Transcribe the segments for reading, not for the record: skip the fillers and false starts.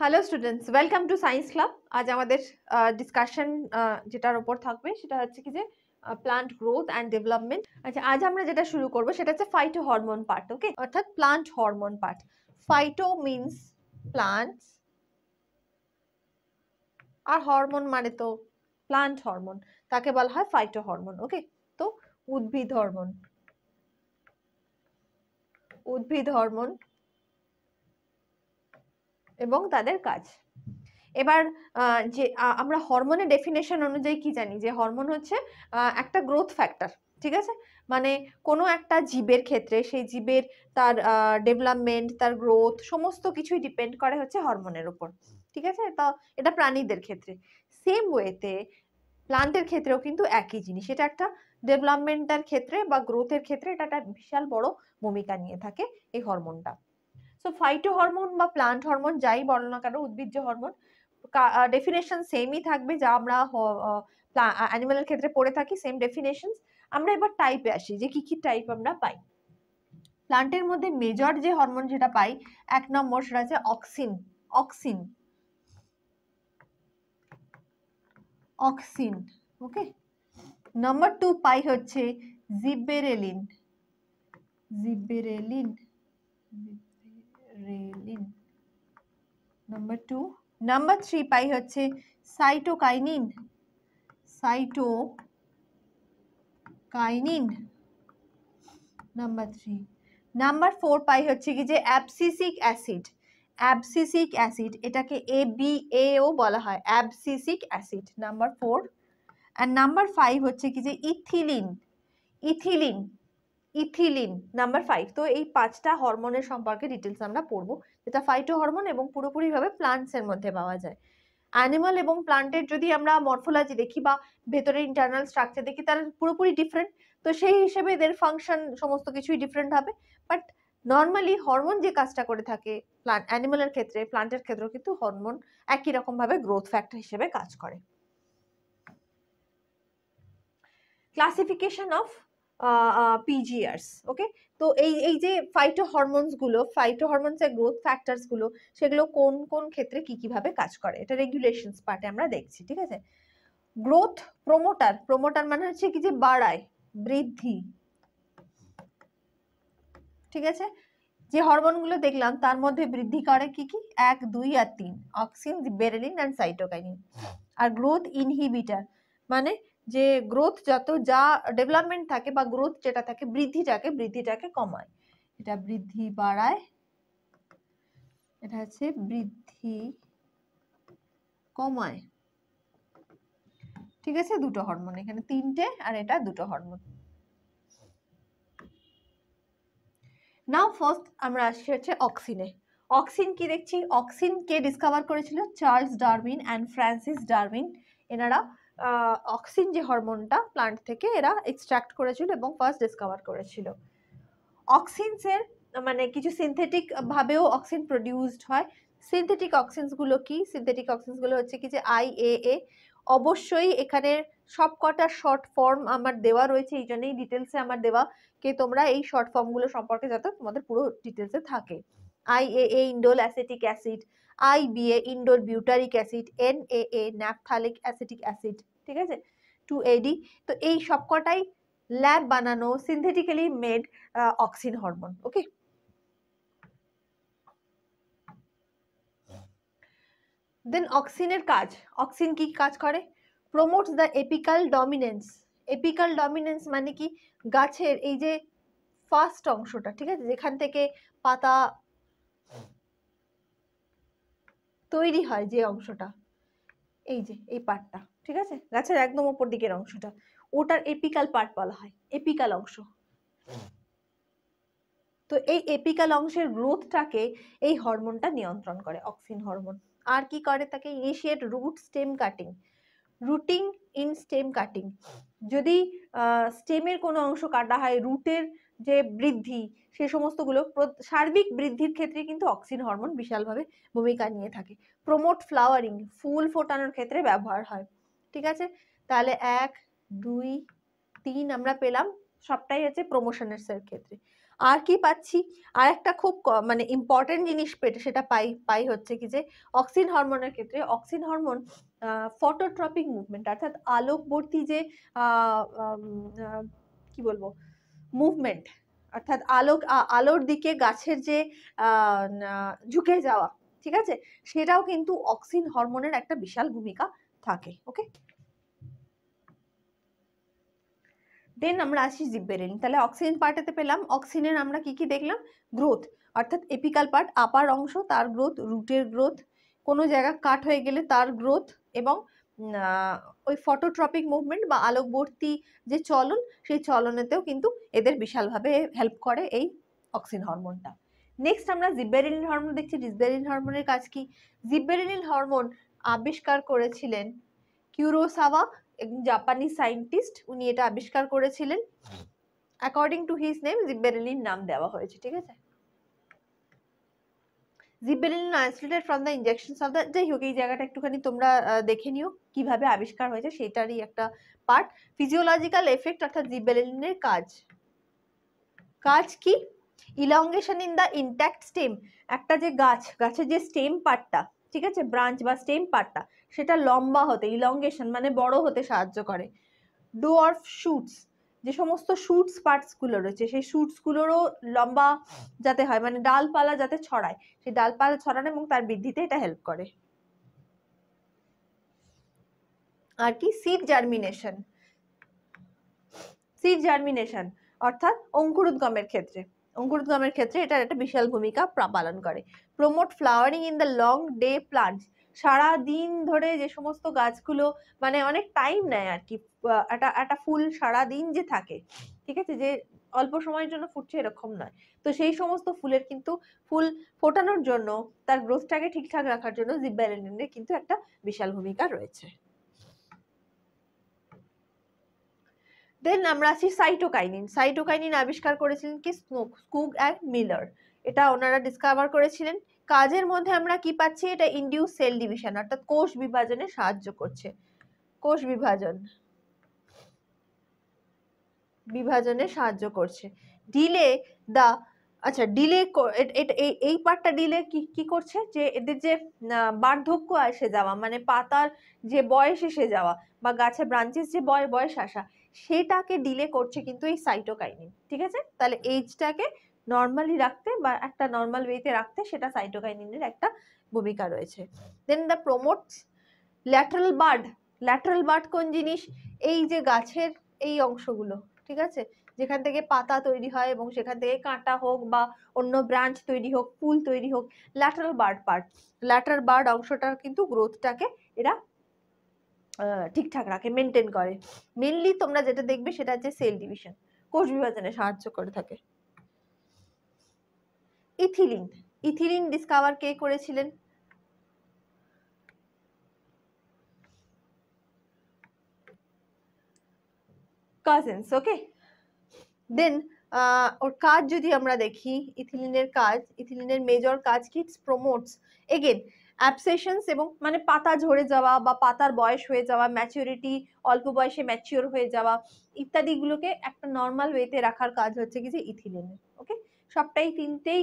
Hello students, welcome to science club. আজ আমাদের discussion যেটার উপর থাকবে সেটা হচ্ছে কি যে প্লান্ট গ্রোথ অ্যান্ড ডেভেলপমেন্ট। আচ্ছা, আজ আমরা যেটা শুরু করব সেটা হচ্ছে ফাইটো হরমোন পার্ট। ওকে, অর্থাৎ plant hormone part. Phyto means plants, আর হরমোন মানে তো প্লান্ট হরমোন, তাকে বলা হয় ফাইটো হরমোন। ওকে, তো উদ্ভিদ হরমোন, উদ্ভিদ হরমোন এবং তাদের কাজ। এবার যে আমরা হরমোনের ডেফিনেশন অনুযায়ী কি জানি, যে হরমোন হচ্ছে একটা গ্রোথ ফ্যাক্টর। ঠিক আছে, মানে কোনো একটা জীবের ক্ষেত্রে সেই জীবের তার ডেভেলপমেন্ট, তার গ্রোথ সমস্ত কিছুই ডিপেন্ড করে হচ্ছে হরমোনের উপর। ঠিক আছে, তো এটা প্রাণীদের ক্ষেত্রে। সেম ওয়েতে প্লান্টের ক্ষেত্রেও কিন্তু একই জিনিস, এটা একটা ডেভেলপমেন্টের ক্ষেত্রে বা গ্রোথের ক্ষেত্রে এটা একটা বিশাল বড় ভূমিকা নিয়ে থাকে এই হরমোনটা। সো ফাইটো হরমোন বা প্লান্ট হরমোন যাই বলো না কেন, উদ্ভিজ্জ হরমোন, ডেফিনেশন সেমই থাকবে যা আমরা অ্যানিমালের ক্ষেত্রে পড়ে থাকি, সেম ডেফিনেশন। আমরা এবার টাইপে আসি, যে কি কি টাইপ আমরা পাই। প্লান্টের মধ্যে মেজর যে হরমোন যেটা পাই, এক নম্বর সেটা হচ্ছে auxin. Auxin, auxin. Okay, number 2 পাই হচ্ছে gibberellin. Gibberellin, gibberellin number 2। Number 3 পাই হচ্ছে সাইটোকাইনিন। Cytokinin number 3। নাম্বার 4 পাই হচ্ছে কি যে অ্যাবসিসিক অ্যাসিড। অ্যাবসিসিক অ্যাসিড, এটাকে ABA ও বলা হয়, অ্যাবসিসিক অ্যাসিড নাম্বার 4। আর নাম্বার 5 হচ্ছে কি যে ইথিলিন। Ethylene, ethylene number 5। তো এই 5টা হরমোনের সম্পর্কে ডিটেলস আমরা পড়বো, যেটা ফাইটো হরমোন এবং পুরোপুরিভাবে প্লান্টস এর মধ্যে পাওয়া যায়। অ্যানিমাল এবং প্লান্টের যদি আমরা মরফোলজি দেখি বা ভেতরে ইন্টারনাল স্ট্রাকচার দেখি, তারা পুরোপুরি ডিফারেন্ট। তো সেই হিসেবে এদের ফাংশন সমস্ত কিছুই ডিফারেন্ট হবে। বাট নর্মালি হরমোন যে কাজটা করে থাকে প্লান্ট অ্যানিমালের ক্ষেত্রে, প্লান্টের ক্ষেত্রেও কিন্তু হরমোন একই রকম ভাবে গ্রোথ ফ্যাক্টর হিসেবে কাজ করে। Classification of PGRs। ওকে, তো এই যে ফাইটো হরমোনস গুলো, ফাইটো হরমোনস এর গ্রোথ ফ্যাক্টরস গুলো, সেগুলো কোন কোন ক্ষেত্রে কি কিভাবে কাজ করে, এটা রেগুলেশনস পার্টে আমরা দেখছি। ঠিক আছে, গ্রোথ প্রমোটার। প্রমোটার মানে হচ্ছে কি যে বাড়ায়, বৃদ্ধি। ঠিক আছে, যে হরমোন গুলো দেখলাম তার মধ্যে বৃদ্ধি করে কি কি, 1, 2 আর 3, অক্সিন, জিবেরেলিন এন্ড সাইটোকাইনিন। আর গ্রোথ ইনহিবিটার মানে যে গ্রোথ যা ডেভেলপমেন্ট থাকে বা গ্রোথ যেটা থাকে, বৃদ্ধিটাকে কমায়, এটা বৃদ্ধি বাড়ায়, এটা হচ্ছে বৃদ্ধি কমায়। ঠিক আছে, দুটো হরমোন, এখানে 3টে আর এটা 2টো হরমোন। নাও ফার্স্ট আমরা আসছি হচ্ছে অক্সিনে। অক্সিন কি দেখছি, অক্সিন কে ডিসকভার করেছিল, Charles Darwin and Francis Darwin. এনারা অক্সিন যে হরমোনটা প্লান্ট থেকে এরা এক্সট্রাক্ট করেছিল এবং ফার্স্ট ডিসকভার করেছিল। অক্সিনসের মানে কিছু সিনথেটিক ভাবেও অক্সিন প্রডিউসড হয়। সিনথেটিক অক্সিনস গুলো কি, সিনথেটিক অক্সিনস গুলো হচ্ছে কি যে IAA। অবশ্যই এখানে সবকটা শর্ট ফর্ম আমার দেওয়া রয়েছে, এই জন্যই ডিটেলসে আমার দেওয়া, কে তোমরা এই শর্ট ফর্ম গুলো সম্পর্কে যাতে তোমাদের পুরো ডিটেলসে থাকে। IAA indole acetic acid, IBA indole butyric acid, NAA naphthalic acetic acid. ঠিক আছে, 2AD। তো এই সবকটাই ল্যাব বানানো synthetically made auxin hormone. Okay, then অক্সিনের কাজ, অক্সিন কি কাজ করে, promotes the apical dominance. Apical dominance মানে কি, গাছের এই যে ফার্স্ট অংশটা, ঠিক আছে, যেখান থেকে পাতা তৈরি হয়, যে অংশটা, এই যে এই পার্টটা, ঠিক আছে, গাছের একদম উপর দিকের অংশটা, ওটার এপিক্যাল পার্ট বলা হয়, এপিক্যাল অংশ। তো এই এপিক্যাল অংশের গ্রোথটাকে এই হরমোনটা নিয়ন্ত্রণ করে, অক্সিন হরমোন। আর কি করে, তাকে initiate root stem cutting, rooting in stem cutting. যদি স্টেমের কোনো অংশ কাটা হয়, রুটের যে বৃদ্ধি, সে সমস্তগুলো সার্বিক বৃদ্ধির ক্ষেত্রে কিন্তু অক্সিন হরমোন বিশালভাবে ভূমিকা নিয়ে থাকে। প্রমোট ফ্লাওয়ারিং, ফুল ফোটানোর ক্ষেত্রে ব্যবহার হয়। ঠিক আছে, তাহলে 1, 2, 3 আমরা পেলাম, সবটাই হচ্ছে প্রমোশনের ক্ষেত্রে। আর কি পাচ্ছি, আর একটা খুব মানে ইম্পর্টেন্ট জিনিস সেটা পাই হচ্ছে কি যে অক্সিন হরমোনের ক্ষেত্রে অক্সিন হরমোন ফটোট্রপিক মুভমেন্ট, অর্থাৎ আলোকবর্তী যে কি বলবো মুভমেন্ট, অর্থাৎ আলোর দিকে গাছের যে ঝুঁকে যাওয়া, ঠিক আছে, সেটাও কিন্তু অক্সিন হরমোনের একটা বিশাল ভূমিকা থাকে। ওকে, দেন আমরা আসি জিব্বেরেলিন। তাহলে অক্সিজেন পার্টেতে পেলাম, অক্সিনের আমরা কি কি দেখলাম, গ্রোথ, অর্থাৎ এপিকাল পার্ট আপার অংশ তার গ্রোথ, রুটের গ্রোথ, কোনো জায়গা কাট হয়ে গেলে তার গ্রোথ, এবং ওই ফটোট্রপিক মুভমেন্ট বা আলোকবর্তী যে চলন, সেই চলনেতেও কিন্তু এদের বিশালভাবে হেল্প করে এই অক্সিন হরমোনটা। নেক্সট আমরা জিব্বেরেলিন হরমোন দেখছি। জিব্বেরেলিন হরমোনের কাজ কি? জিব্বেরেলিন হরমোন আবিষ্কার করেছিলেন কিউরোসাওয়া, জাপানি সায়েন্টিস্ট, উনি এটা আবিষ্কার করেছিলেন। According to his name gibberellin নাম দেওয়া হয়েছে, ঠিক আছে। Gibberellin isolated from the injections of the, যাই হোক এই জায়গাটা একটুখানি তোমরা দেখে নিও কিভাবে আবিষ্কার হয়েছে, সেটারই একটা পার্ট। ফিজিওলজিক্যাল এফেক্ট, অর্থাৎ জিব্বেরেলিনের কাজ কি? Elongation in the intact stem, একটা যে গাছের যে স্টেম পার্টটা, ঠিক আছে, ব্রাঞ্চ বা স্টেম পার্টটা, সেটা লম্বা হতে, ইলংগেশন মানে বড় হতে সাহায্য করে। ডোয়ার্ফ শুটস, যে সমস্ত শুটস পার্টস গুলো রয়েছে, সেই শুটস গুলোরও লম্বা যাতে হয়, মানে ডালপালা যাতে ছড়ায়, সেই ডালপালা ছড়ানো এবং তার বৃদ্ধিতে এটা হেল্প করে। আর কি? সিড জার্মিনেশন, অর্থাৎ অঙ্কুরোদ্গমের ক্ষেত্রে এটার একটা বিশাল ভূমিকা পালন করে। Promote flowering in the long day plants, সারা দিন ধরে যে সমস্ত গাছগুলো মানে অনেক টাইম নেয় আর কি, একটা ফুল সারা দিন যে থাকে, ঠিক আছে, যে অল্প সময়ের জন্য ফুটছে এরকম নয়, তো সেই সমস্ত ফুলের কিন্তু ফুল ফোটানোর জন্য, তার গ্রোথটাকে ঠিকঠাক রাখার জন্য জিব্বেরেলিনের কিন্তু একটা বিশাল ভূমিকা রয়েছে। দেন আমরা আছি সাইটোকাইনিন আবিষ্কার করেছিলেন কি? স্কুগ অ্যান্ড মিলার, এটা ওনারা ডিসকভার করেছিলেন। কাজের মধ্যে আমরা কি পাচ্ছি? এটা ইনডিউস সেল ডিভিশন, অর্থাৎ কোষ বিভাজনে সাহায্য করছে, কোষ বিভাজনে সাহায্য করছে। ডিলে দা, আচ্ছা ডিলে, এই পার্টটা ডিলে কি করছে, যে এদের যে বার্ধক্য এসে যাওয়া, মানে পাতার যে বয়স এসে যাওয়া বা গাছের ব্রাঞ্চেস যে বয়স আসা, সেটাকে ডিলে করছে কিন্তু এই সাইটোকাইনিন, ঠিক আছে। তাহলে এইজটাকে নর্মালি রাখতে বা একটা নর্মাল ওয়েতে রাখতে, সেটা সাইটোকাইনিনের একটা ভূমিকা রয়েছে। দেন দ্য প্রমোটস ল্যাটারাল বার্ড কোন জিনিস? এই যে গাছের এই অংশগুলো, ঠিক আছে, যেখান থেকে পাতা তৈরি হয় এবং সেখান থেকে কাঁটা হোক বা অন্য ব্রাঞ্চ তৈরি হোক, ফুল তৈরি হোক, ল্যাটারাল বার্ড অংশটার কিন্তু গ্রোথটাকে এরা ঠিকঠাক রাখে, মেনটেন করে। মেনলি তোমরা যেটা দেখবে সেটা হচ্ছে সেল ডিভিশন, কোষ বিভাজনে সাহায্য করে থাকে। ইথিলিন ডিসকভার কে করেছিলেন? কাজিনস। ওকে, দেন ওর কাজ যদি আমরা দেখি, ইথিলিনের মেজর কাজ কি? প্রমোটস এগেন অ্যাবসেশনস, এবং মানে পাতা ঝরে যাওয়া বা পাতার বয়স হয়ে যাওয়া, ম্যাচুরিটি, অল্প বয়সে ম্যাচিওর হয়ে যাওয়া ইত্যাদিগুলোকে একটা নর্মাল ওয়েতে রাখার কাজ হচ্ছে কি যে ইথিলিনের। ওকে, সবটাই তিনটেই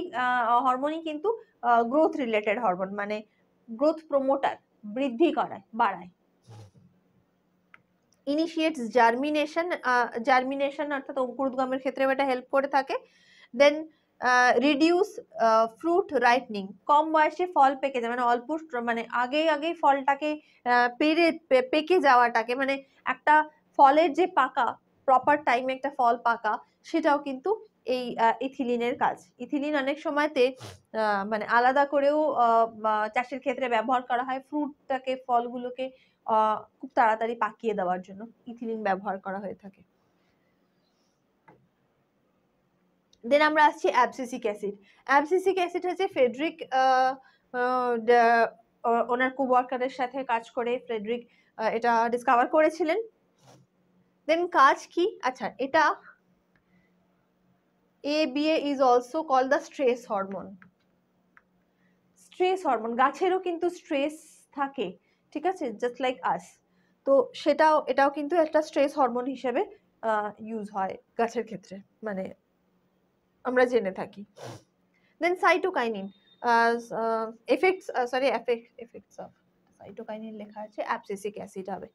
হরমোনই কিন্তু গ্রোথ রিলেটেড হরমোন, মানে গ্রোথ প্রমোটার, বৃদ্ধি করায়, বাড়ায়। ইনিশিয়েটস জার্মিনেশন অর্থাৎ অঙ্কুরোদ্গমের ক্ষেত্রে এটা হেল্প করে থাকে। দেন রিডিউস ফ্রুট রাইপনিং, কম বয়সে ফল পেকে যায়, মানে অল্প মানে আগেই ফলটাকে পেকে যাওয়াটাকে, মানে একটা ফলের যে পাকা, প্রপার টাইমে একটা ফল পাকা, সেটাও কিন্তু এই ইথিলিনের কাজ। ইথিলিন অনেক সময়তে মানে আলাদা করেও চাষের ক্ষেত্রে ব্যবহার করা হয়, ফ্রুটটাকে, ফলগুলোকে খুব তাড়াতাড়ি পাকিয়ে দেওয়ার জন্য ইথিলিন ব্যবহার করা হয়ে থাকে। দেন আমরা আসছি অ্যাবসিসিক অ্যাসিড হচ্ছে ফ্রেডরিক ওনার কোওয়ার্কারের সাথে কাজ করে ফ্রেডরিক এটা ডিসকভার করেছিলেন। দেন কাজ কি? আচ্ছা, এটা ABA is also called the stress hormone. গাছেরও কিন্তু স্ট্রেস থাকে, ঠিক আছে, জাস্ট লাইক আস, তো এটাও কিন্তু একটা স্ট্রেস হরমোন হিসেবে ইউজ হয় গাছের ক্ষেত্রে, মানে আমরা জেনে থাকি। দেন সাইটোকাইনিন, এফেক্টস অফ সাইটোকাইনিন লেখা আছে, অ্যাবসিসিক অ্যাসিড হবে।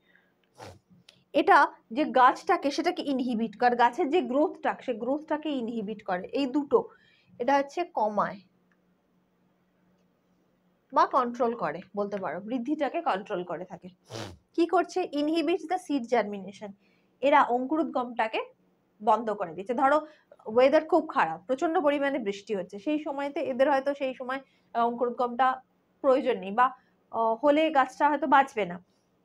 এটা যে গাছটাকে সেটাকে ইনহিবিট করে, গাছের যে গ্রোথটা সে গ্রোথটাকে ইনহিবিট করে, এই দুটো এটা হচ্ছে কমায় বা কন্ট্রোল করে বলতে পারো, বৃদ্ধিটাকে কন্ট্রোল করে থাকে। কি করছে? ইনহিবিটস দ্য সিড জার্মিনেশন, এরা অঙ্কুরোদ্গমটাকে বন্ধ করে দিচ্ছে। ধরো ওয়েদার খুব খারাপ, প্রচন্ড পরিমাণে বৃষ্টি হচ্ছে, সেই সময়তে এদের হয়তো সেই সময় অঙ্কুরোদ্গমটা প্রয়োজন নেই, বা হলে গাছটা হয়তো বাঁচবে না,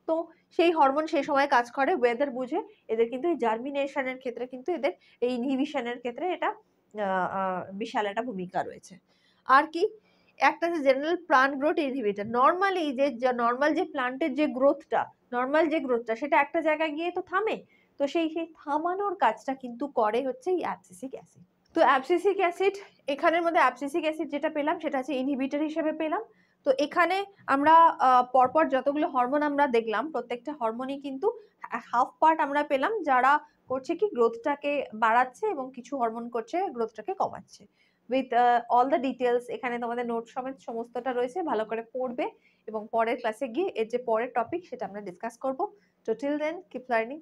তো সেই হরমোন সেই সময় কাজ করে, ওয়েদার বুঝে এদের কিন্তু এই জার্মিনেশনের ক্ষেত্রে কিন্তু এদের এই ইনহিবিশনের ক্ষেত্রে এটা বিশাল একটা ভূমিকা রয়েছে। আর কি একটা যে general plant growth inhibitor, normally যে নর্মাল যে প্লান্টের যে গ্রোথটা সেটা একটা জায়গায় গিয়ে তো থামে, তো সেই থামানোর কাজটা কিন্তু করে হচ্ছে এই অ্যাবসিসিক অ্যাসিড। তো অ্যাবসিসিক অ্যাসিড, এখানের মধ্যে অ্যাবসিসিক অ্যাসিড যেটা পেলাম সেটা হচ্ছে ইনহিবিটর হিসেবে পেলাম। তো এখানে আমরা পরপর যতগুলো হরমোন আমরা দেখলাম, প্রত্যেকটা হরমোনই কিন্তু হাফ পার্ট আমরা পেলাম, যারা করছে কি গ্রোথটাকে বাড়াচ্ছে এবং কিছু হরমোন করছে গ্রোথটাকে কমাচ্ছে। উইথ অল দ্য ডিটেলস, এখানে তোমাদের নোট সমেত সমস্তটা রয়েছে, ভালো করে পড়বে এবং পরের ক্লাসে গিয়ে এর যে পরের টপিক সেটা আমরা ডিসকাস করব। তো টিল দেন কিপ লার্নিং।